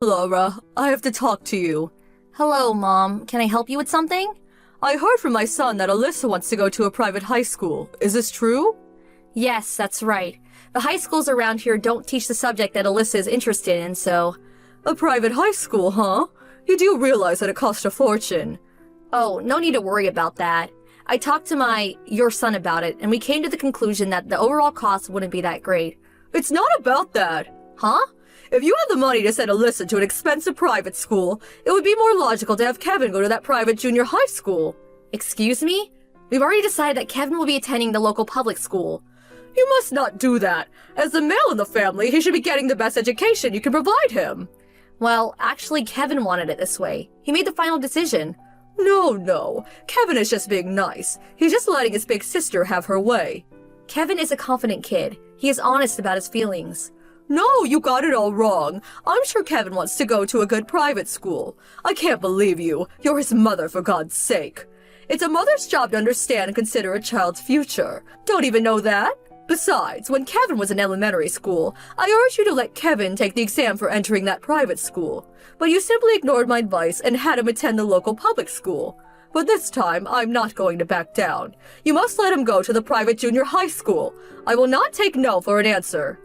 Laura, I have to talk to you. Hello, Mom. Can I help you with something? I heard from my son that Alyssa wants to go to a private high school. Is this true? Yes, that's right. The high schools around here don't teach the subject that Alyssa is interested in, so... A private high school, huh? You do realize that it costs a fortune. Oh, no need to worry about that. I talked to your son about it, and we came to the conclusion that the overall cost wouldn't be that great. It's not about that. Huh? If you had the money to send Alyssa to an expensive private school, it would be more logical to have Kevin go to that private junior high school. Excuse me? We've already decided that Kevin will be attending the local public school. You must not do that. As the male in the family, he should be getting the best education you can provide him. Well, actually, Kevin wanted it this way. He made the final decision. No. Kevin is just being nice. He's just letting his big sister have her way. Kevin is a confident kid. He is honest about his feelings. No, you got it all wrong. I'm sure Kevin wants to go to a good private school. I can't believe you. You're his mother, for God's sake. It's a mother's job to understand and consider a child's future. Don't even know that? Besides, when Kevin was in elementary school, I urged you to let Kevin take the exam for entering that private school. But you simply ignored my advice and had him attend the local public school. But this time, I'm not going to back down. You must let him go to the private junior high school. I will not take no for an answer.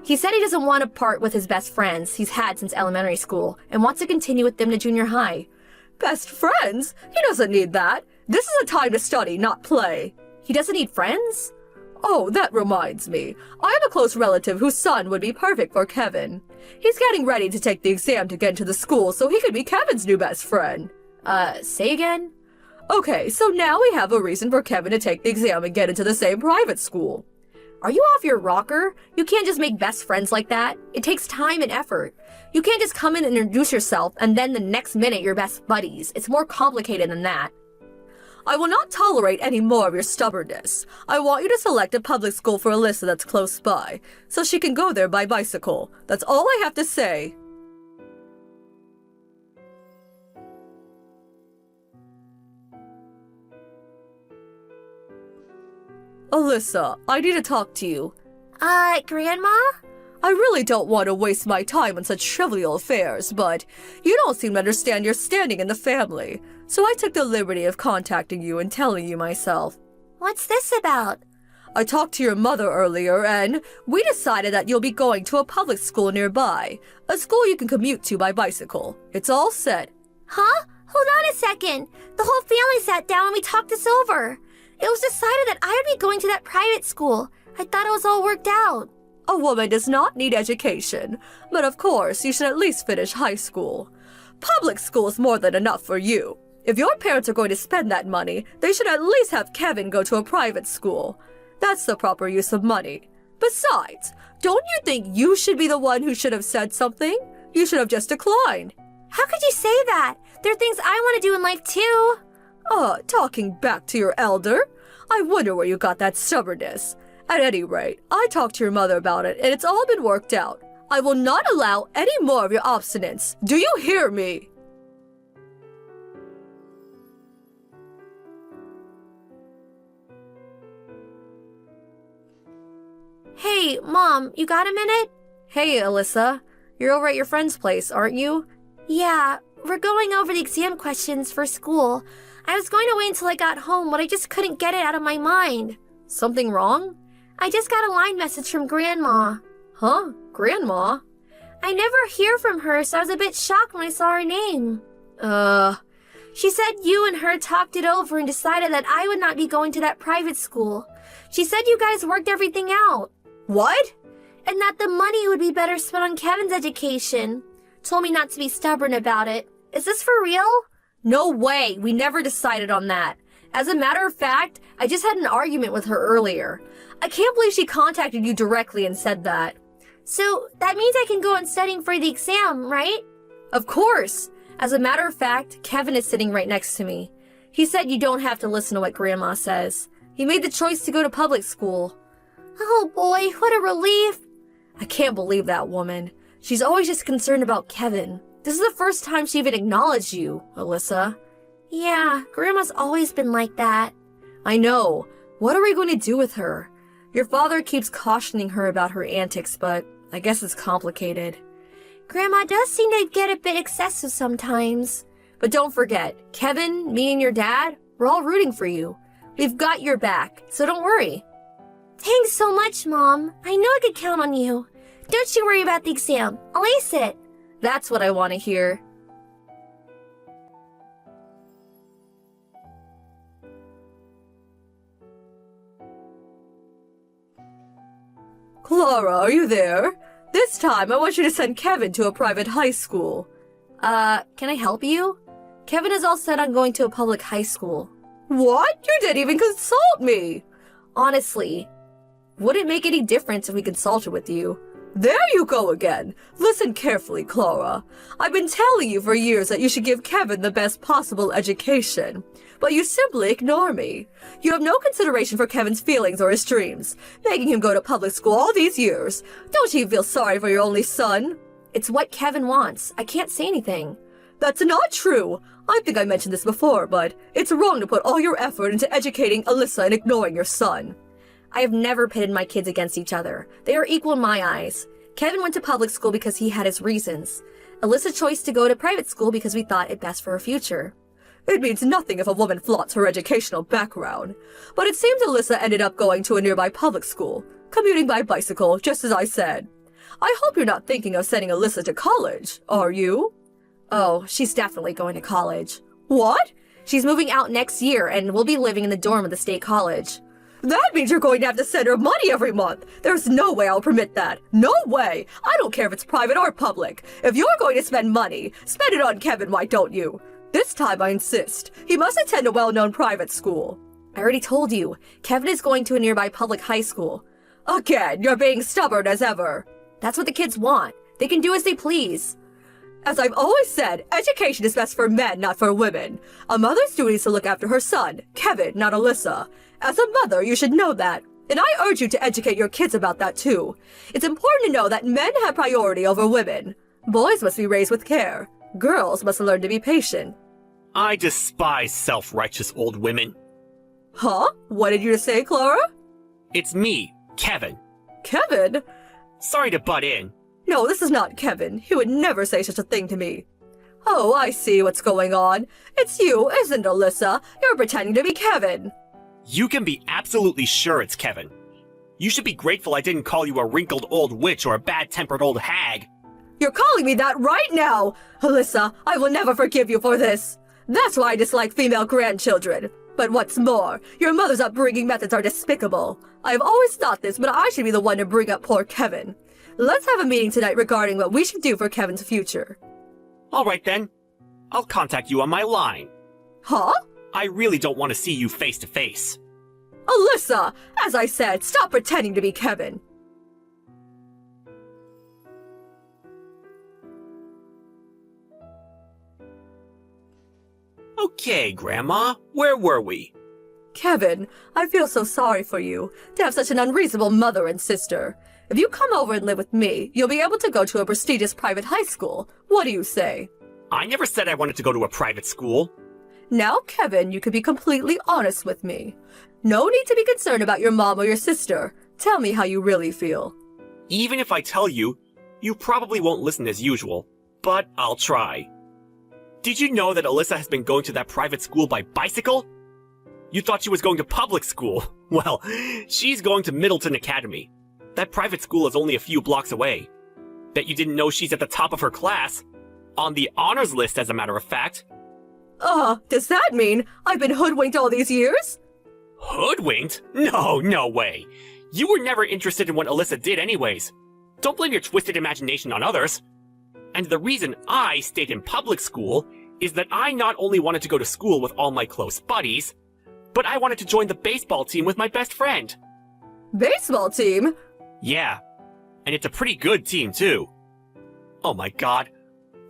He said he doesn't want to part with his best friends he's had since elementary school and wants to continue with them to junior high. Best friends? He doesn't need that. This is a time to study, not play. He doesn't need friends? Oh, that reminds me. I have a close relative whose son would be perfect for Kevin. He's getting ready to take the exam to get into the school so he could be Kevin's new best friend. Say again? Okay, so now we have a reason for Kevin to take the exam and get into the same private school. Are you off your rocker? You can't just make best friends like that. It takes time and effort. You can't just come in and introduce yourself and then the next minute you're best buddies. It's more complicated than that. I will not tolerate any more of your stubbornness. I want you to select a public school for Alyssa that's close by, so she can go there by bicycle. That's all I have to say. Alyssa, I need to talk to you. Grandma? I really don't want to waste my time on such trivial affairs, but you don't seem to understand your standing in the family, so I took the liberty of contacting you and telling you myself. What's this about? I talked to your mother earlier, and we decided that you'll be going to a public school nearby, a school you can commute to by bicycle. It's all set. Huh? Hold on a second. The whole family sat down and we talked this over. It was decided that I would be going to that private school. I thought it was all worked out. A woman does not need education, but of course you should at least finish high school. Public school is more than enough for you. If your parents are going to spend that money, they should at least have Kevin go to a private school. That's the proper use of money. Besides, don't you think you should be the one who should have said something? You should have just declined. How could you say that? There are things I want to do in life too. Talking back to your elder? I wonder where you got that stubbornness. At any rate, I talked to your mother about it, and it's all been worked out. I will not allow any more of your obstinance. Do you hear me? Hey, Mom, you got a minute? Hey, Alyssa. You're over at your friend's place, aren't you? Yeah, we're going over the exam questions for school. I was going to wait until I got home, but I just couldn't get it out of my mind. Something wrong? I just got a line message from Grandma. Huh? Grandma? I never hear from her, so I was a bit shocked when I saw her name. She said you and her talked it over and decided that I would not be going to that private school. She said you guys worked everything out. What? And that the money would be better spent on Kevin's education. Told me not to be stubborn about it. Is this for real? No way. We never decided on that. As a matter of fact, I just had an argument with her earlier. I can't believe she contacted you directly and said that. So that means I can go on studying for the exam, right? Of course. As a matter of fact, Kevin is sitting right next to me. He said you don't have to listen to what Grandma says. He made the choice to go to public school. Oh boy, what a relief. I can't believe that woman. She's always just concerned about Kevin. This is the first time she even acknowledged you, Alyssa. Yeah, Grandma's always been like that. I know. What are we going to do with her? Your father keeps cautioning her about her antics, but I guess it's complicated. Grandma does seem to get a bit excessive sometimes. But don't forget, Kevin, me and your dad, we're all rooting for you. We've got your back, so don't worry. Thanks so much, Mom. I know I could count on you. Don't you worry about the exam. I'll ace it. That's what I want to hear. Clara, are you there? This time, I want you to send Kevin to a private high school. Can I help you? Kevin is all set on going to a public high school. What? You didn't even consult me! Honestly, wouldn't make any difference if we consulted with you. There you go again. Listen carefully, Clara. I've been telling you for years that you should give Kevin the best possible education. But you simply ignore me. You have no consideration for Kevin's feelings or his dreams, making him go to public school all these years. Don't you feel sorry for your only son? It's what Kevin wants. I can't say anything. That's not true. I think I mentioned this before, but it's wrong to put all your effort into educating Alyssa and ignoring your son. I have never pitted my kids against each other. They are equal in my eyes. Kevin went to public school because he had his reasons. Alyssa chose to go to private school because we thought it best for her future. It means nothing if a woman flaunts her educational background. But it seems Alyssa ended up going to a nearby public school, commuting by bicycle, just as I said. I hope you're not thinking of sending Alyssa to college, are you? Oh, she's definitely going to college. What? She's moving out next year and will be living in the dorm of the state college. That means you're going to have to send her money every month. There's no way I'll permit that. No way. I don't care if it's private or public. If you're going to spend money, spend it on Kevin, why don't you? This time I insist. He must attend a well-known private school. I already told you. Kevin is going to a nearby public high school. Again, you're being stubborn as ever. That's what the kids want. They can do as they please. As I've always said, education is best for men, not for women. A mother's duty is to look after her son, Kevin, not Alyssa. As a mother, you should know that. And I urge you to educate your kids about that too. It's important to know that men have priority over women. Boys must be raised with care. Girls must learn to be patient. I despise self-righteous old women. Huh? What did you say, Clara? It's me, Kevin. Kevin? Sorry to butt in. No, this is not Kevin. He would never say such a thing to me. Oh, I see what's going on. It's you, isn't it, Alyssa? You're pretending to be Kevin. You can be absolutely sure it's Kevin. You should be grateful I didn't call you a wrinkled old witch or a bad-tempered old hag. You're calling me that right now! Alyssa, I will never forgive you for this. That's why I dislike female grandchildren. But what's more, your mother's upbringing methods are despicable. I have always thought this, but I should be the one to bring up poor Kevin. Let's have a meeting tonight regarding what we should do for Kevin's future. All right then. I'll contact you on my line. Huh? I really don't want to see you face to face. Alyssa, as I said, stop pretending to be Kevin. Okay, Grandma, where were we? Kevin, I feel so sorry for you, to have such an unreasonable mother and sister. If you come over and live with me, you'll be able to go to a prestigious private high school. What do you say? I never said I wanted to go to a private school. Now, Kevin, you can be completely honest with me. No need to be concerned about your mom or your sister. Tell me how you really feel. Even if I tell you, you probably won't listen as usual, but I'll try. Did you know that Alyssa has been going to that private school by bicycle? You thought she was going to public school. Well, she's going to Middleton Academy. That private school is only a few blocks away. Bet you didn't know she's at the top of her class. On the honors list, as a matter of fact. Does that mean I've been hoodwinked all these years? Hoodwinked? No way. You were never interested in what Alyssa did anyways. Don't blame your twisted imagination on others. And the reason I stayed in public school is that I not only wanted to go to school with all my close buddies, but I wanted to join the baseball team with my best friend. Baseball team? Yeah, and it's a pretty good team too. Oh my god,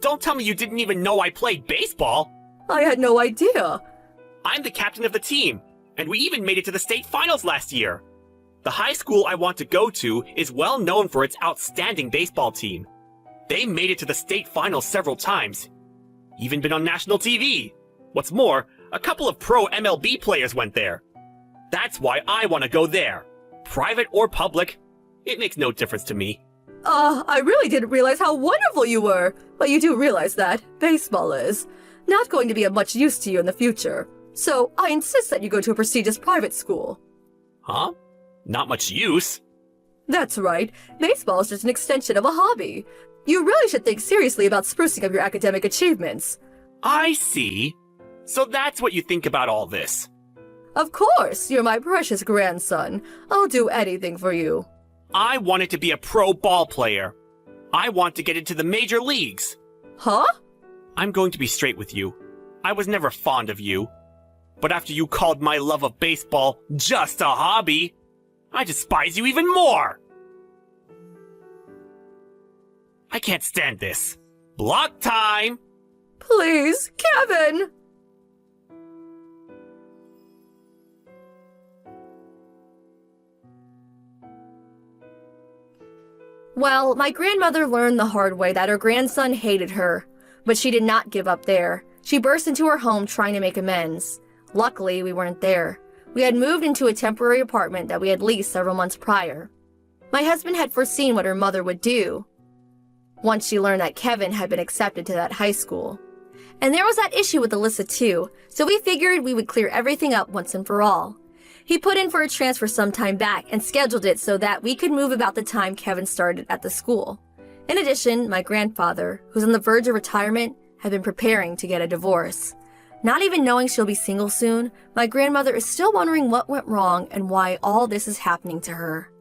don't tell me you didn't even know I played baseball! I had no idea. I'm the captain of the team, and we even made it to the state finals last year. The high school I want to go to is well known for its outstanding baseball team. They made it to the state finals several times. Even been on national TV. What's more, a couple of pro MLB players went there. That's why I want to go there. Private or public, it makes no difference to me. I really didn't realize how wonderful you were. But you do realize that baseball is not going to be of much use to you in the future. So I insist that you go to a prestigious private school. Huh? Not much use. That's right. Baseball is just an extension of a hobby. You really should think seriously about sprucing up your academic achievements. I see. So that's what you think about all this. Of course, you're my precious grandson. I'll do anything for you. I wanted to be a pro ball player. I want to get into the major leagues. Huh? I'm going to be straight with you. I was never fond of you. But after you called my love of baseball just a hobby, I despise you even more. I can't stand this. Block time! Please, Kevin! Well, my grandmother learned the hard way that her grandson hated her, but she did not give up there. She burst into her home trying to make amends. Luckily, we weren't there. We had moved into a temporary apartment that we had leased several months prior. My husband had foreseen what her mother would do once she learned that Kevin had been accepted to that high school. And there was that issue with Alyssa too, so we figured we would clear everything up once and for all. He put in for a transfer some time back and scheduled it so that we could move about the time Kevin started at the school. In addition, my grandfather, who's on the verge of retirement, had been preparing to get a divorce. Not even knowing she'll be single soon, my grandmother is still wondering what went wrong and why all this is happening to her.